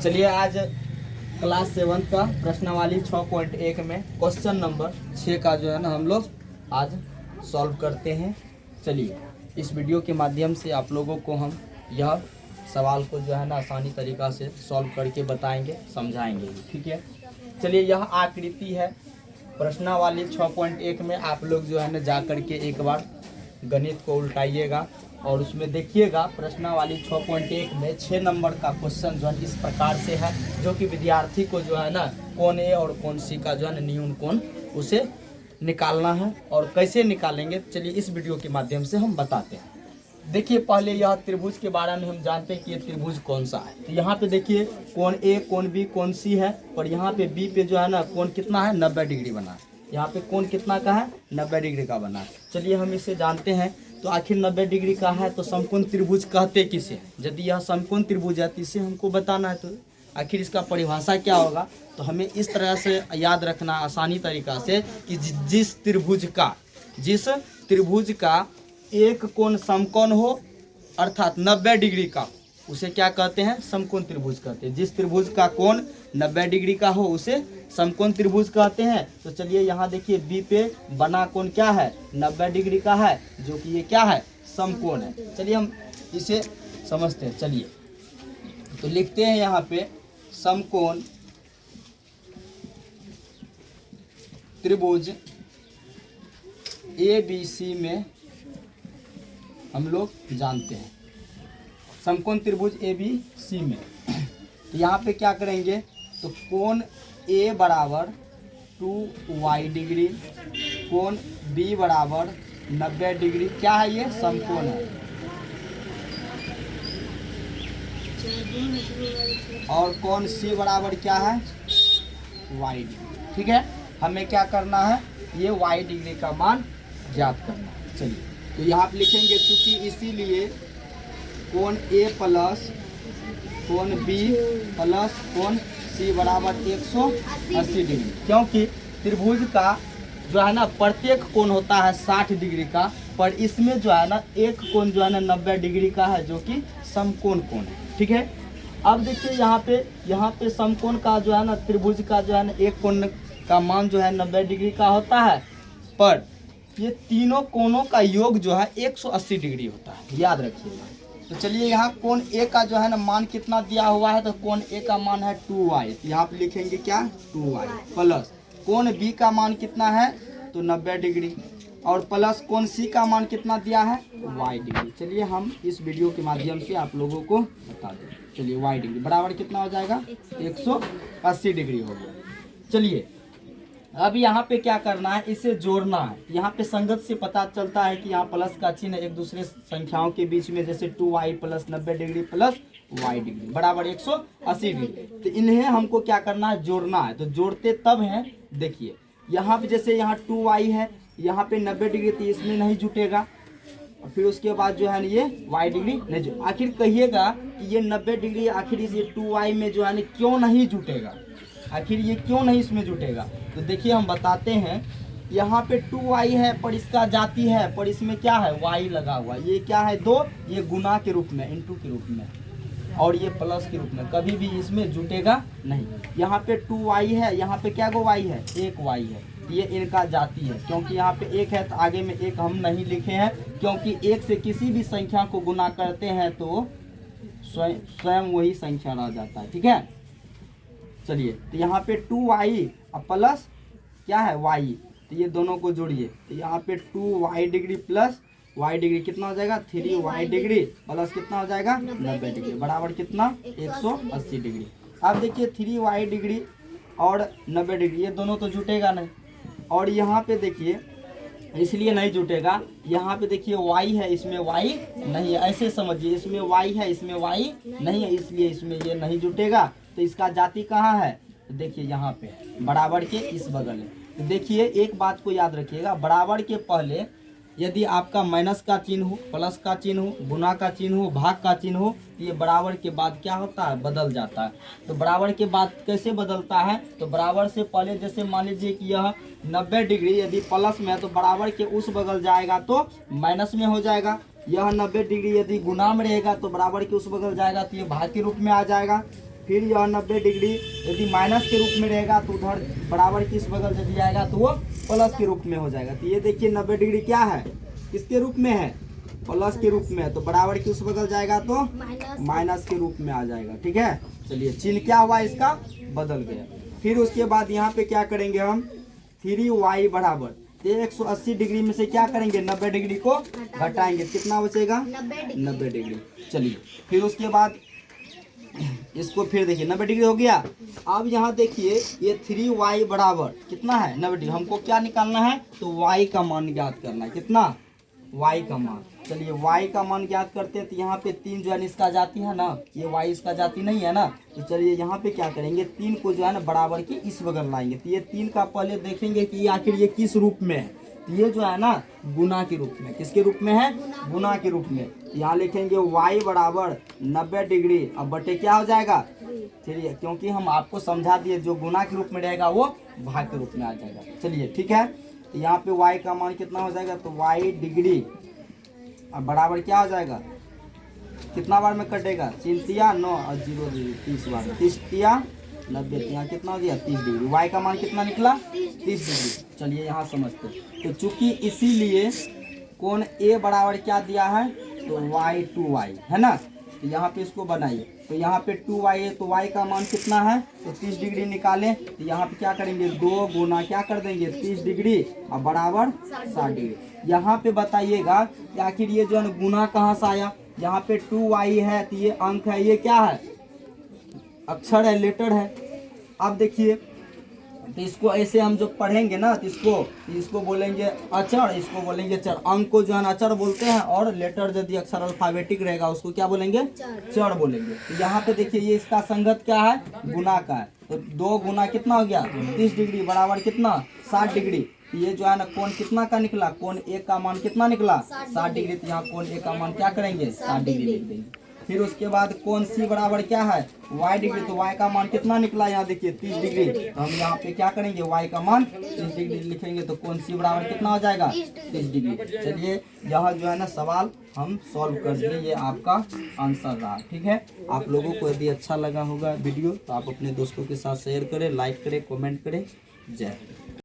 चलिए आज क्लास 7 का प्रश्नावली 6.1 में क्वेश्चन नंबर 6 का जो है ना हम लोग आज सॉल्व करते हैं। चलिए इस वीडियो के माध्यम से आप लोगों को हम यह सवाल को जो है ना आसानी तरीक़ा से सॉल्व करके बताएंगे, समझाएंगे। ठीक है, चलिए यह आकृति है प्रश्नावली 6.1 में। आप लोग जो है ना जा कर के एक बार गणित को उल्टाइएगा और उसमें देखिएगा प्रश्नावली 6.1 में 6 नंबर का क्वेश्चन जो है इस प्रकार से है, जो कि विद्यार्थी को जो है ना कौन ए और कौन सी का जो है ना न्यून कोण उसे निकालना है। और कैसे निकालेंगे चलिए इस वीडियो के माध्यम से हम बताते हैं। देखिए पहले यह त्रिभुज के बारे में हम जानते हैं कि ये त्रिभुज कौन सा है। तो यहाँ पे देखिए कोण ए, कोण बी, कोण सी है और यहाँ पे बी पे जो है ना कोण कितना है 90 डिग्री बना है। यहाँ पे कोण कितना का है 90 डिग्री का बना है। चलिए हम इसे जानते हैं। तो आखिर 90 डिग्री का है तो समकोण त्रिभुज कहते किसे? यदि यह समकोण त्रिभुज है तो इसे हमको बताना है। तो आखिर इसका परिभाषा क्या होगा? तो हमें इस तरह से याद रखना आसानी तरीका से कि जिस त्रिभुज का एक कोण समकोण हो अर्थात 90 डिग्री का, उसे क्या कहते हैं? समकोण त्रिभुज कहते हैं। जिस त्रिभुज का कोण 90 डिग्री का हो उसे समकोण त्रिभुज कहते हैं। तो चलिए यहाँ देखिए बी पे बना कोण क्या है 90 डिग्री का है, जो कि ये क्या है समकोण है। चलिए हम इसे समझते हैं। चलिए तो लिखते हैं यहाँ पे समकोण त्रिभुज ए बी सी में हम लोग जानते हैं समकोण त्रिभुज ए बी सी में। तो यहाँ पे क्या करेंगे? तो कोण ए बराबर 2y डिग्री, कोण बी बराबर 90 डिग्री। क्या है ये? समकोण है। और कोण सी बराबर क्या है? y degree. ठीक है, हमें क्या करना है? ये y डिग्री का मान ज्ञात करना है। चलिए तो यहाँ पे लिखेंगे चूंकि इसीलिए कोण ए प्लस कोण बी प्लस कोण सी बराबर 180 डिग्री, क्योंकि त्रिभुज का जो है ना प्रत्येक कोण होता है 60 डिग्री का, पर इसमें जो है ना एक कोण जो है ना 90 डिग्री का है, जो कि समकोण कोण है। ठीक है, अब देखिए यहाँ पे समकोण का जो है ना त्रिभुज का जो है ना एक कोण का मान जो है 90 डिग्री का होता है, पर ये तीनों कोणों का योग जो है 180 डिग्री होता है, याद रखिएगा। तो चलिए यहाँ कोण ए का जो है ना मान कितना दिया हुआ है? तो कोण ए का मान है 2y। तो यहाँ पे लिखेंगे क्या? 2y प्लस कोण बी का मान कितना है? तो 90 डिग्री, और प्लस कोण सी का मान कितना दिया है? y degree. चलिए हम इस वीडियो के माध्यम से आप लोगों को बता दें। चलिए y डिग्री बराबर कितना हो जाएगा? 180 डिग्री हो गया। चलिए अब यहाँ पे क्या करना है? इसे जोड़ना है। यहाँ पे संगत से पता चलता है कि यहाँ प्लस का चिन्ह एक दूसरे संख्याओं के बीच में, जैसे 2y plus 90 degree plus y degree बराबर 180 डिग्री। तो इन्हें हमको क्या करना है? जोड़ना है। तो जोड़ते तब हैं। देखिए यहाँ पे जैसे यहाँ 2y है, यहाँ पे 90 डिग्री, तो इसमें नहीं जुटेगा। और फिर उसके बाद जो है ना ये y डिग्री नहीं जुट। आखिर कहिएगा कि ये 90 डिग्री आखिर इस 2y में जो है ना क्यों नहीं जुटेगा? आखिर ये क्यों नहीं इसमें जुटेगा? तो देखिए हम बताते हैं। यहाँ पे 2y है पर इसका जाति है, पर इसमें क्या है? y लगा हुआ। ये क्या है? 2, ये गुना के रूप में, इनटू के रूप में, और ये प्लस के रूप में, कभी भी इसमें जुटेगा नहीं। यहाँ पे 2y है, यहाँ पे क्या गो y है? 1y है। ये इनका जाति है, क्योंकि यहाँ पे 1 है तो आगे में 1 हम नहीं लिखे हैं, क्योंकि 1 से किसी भी संख्या को गुना करते हैं तो स्वयं वही संख्या रह जाता है। ठीक है, चलिए तो यहाँ पे 2y और प्लस क्या है? y। तो ये दोनों को जोड़िए। तो यहाँ पे 2y degree plus y degree कितना हो जाएगा? 3y डिग्री प्लस कितना हो जाएगा? 90 डिग्री बराबर कितना? 180 डिग्री। अब देखिए 3y डिग्री और 90 डिग्री ये दोनों तो जुटेगा नहीं। और यहाँ पे देखिए इसलिए नहीं जुटेगा, यहाँ पे देखिए y है, इसमें y नहीं है। ऐसे समझिए, इसमें y है, इसमें y नहीं है, इसलिए इसमें ये नहीं जुटेगा। तो इसका जाति कहाँ है? तो देखिए यहाँ पे बराबर के इस बगल में। तो देखिए एक बात को याद रखिएगा, बराबर के पहले यदि आपका माइनस का चिन्ह हो, प्लस का चिन्ह हो, गुना का चिन्ह हो, भाग का चिन्ह हो, तो ये बराबर के बाद क्या होता है? बदल जाता है। तो बराबर के बाद कैसे बदलता है? तो बराबर से पहले जैसे मान लीजिए कि यह 90 डिग्री यदि प्लस में है तो बराबर के उस बगल जाएगा तो माइनस में हो जाएगा। यह 90 डिग्री यदि गुना में रहेगा तो बराबर के उस बगल जाएगा तो ये भाग के रूप में आ जाएगा। फिर यह 90 डिग्री यदि माइनस के रूप में रहेगा तो उधर बराबर किस बगल चली जाएगा तो वो प्लस के रूप में हो जाएगा। तो ये देखिए 90 डिग्री क्या है, किसके रूप में है, प्लस के रूप में है, तो बराबर किस बगल जाएगा तो माइनस के रूप में आ जाएगा। ठीक है, चलिए चिन्ह क्या हुआ इसका, बदल गया। फिर उसके बाद यहाँ पे क्या करेंगे हम, 3y बराबर 180 डिग्री में से क्या करेंगे, 90 डिग्री को घटाएंगे, कितना बचेगा 90 डिग्री। चलिए फिर उसके बाद इसको फिर देखिए 90 डिग्री हो गया। अब यहाँ देखिए ये 3y बराबर कितना है 90 डिग्री, हमको क्या निकालना है तो y का मान ज्ञात करना है, कितना y का मान। चलिए y का मान ज्ञात करते हैं। तो यहाँ पे 3 जो है इसका जाती है ना, ये y इसका जाती नहीं है ना, तो चलिए यहाँ पे क्या करेंगे 3 को जो है ना बराबर की इस बगल लाएंगे। तो ये 3 का पहले देखेंगे कि आखिर ये किस रूप में है, तो ये जो है ना गुना के रूप में, किसके रूप में है, गुना के रूप में। यहाँ लिखेंगे y बराबर 90 डिग्री, अब बटे क्या हो जाएगा, चलिए क्योंकि हम आपको समझा दिए जो गुना के रूप में रहेगा वो भाग के रूप में आ जाएगा। चलिए ठीक है, तो यहाँ पे y का मान कितना हो जाएगा तो y डिग्री, अब बराबर क्या हो जाएगा, कितना बार में कटेगा 3 तिया 9 और 0 30 बार, 30 तिया 90, यहाँ कितना हो गया 30 डिग्री, y का मान कितना निकला 30 डिग्री। चलिए यहाँ समझते हैं। तो चूंकि इसीलिए कोण A बराबर क्या दिया है तो y 2y है ना, तो यहाँ पे इसको बनाइए। तो यहाँ पे 2y है तो y का मान कितना है तो 30 डिग्री निकालें। तो यहाँ पे क्या करेंगे 2 गुना क्या कर देंगे 30 डिग्री और बराबर 60 डिग्री। यहाँ पे बताइएगा कि आखिर ये जो है गुना कहाँ से आया, यहाँ पे 2y है तो ये अंक है, ये क्या है अक्षर है, लेटर है। अब देखिए तो इसको ऐसे हम जो पढ़ेंगे ना तो इसको बोलेंगे अक्षर, इसको बोलेंगे चर। अंक को जो है ना अक्षर बोलते हैं और लेटर यदि अक्षर अल्फाबेटिक रहेगा उसको क्या बोलेंगे चर बोलेंगे। तो यहाँ पे देखिए ये इसका संगत क्या है गुना का है, तो 2 गुना कितना हो गया 30 डिग्री बराबर कितना 60 डिग्री। तो ये जो है ना कोण कितना का निकला, कोण A का मान कितना निकला 60 डिग्री। तो यहाँ कोण A का मान क्या करेंगे 60 डिग्री लिख देंगे। फिर उसके बाद कोण C बराबर क्या है y डिग्री, तो y का मान कितना निकला यहाँ देखिए 30 डिग्री। तो हम यहाँ पे क्या करेंगे y का मान 30 डिग्री लिखेंगे, तो कोण C बराबर कितना हो जाएगा 30 डिग्री। चलिए यहाँ जो है ना सवाल हम सॉल्व कर दिए, ये आपका आंसर रहा। ठीक है, आप लोगों को यदि अच्छा लगा होगा वीडियो तो आप अपने दोस्तों के साथ शेयर करें, लाइक करें, कमेंट करें। जय हिंद।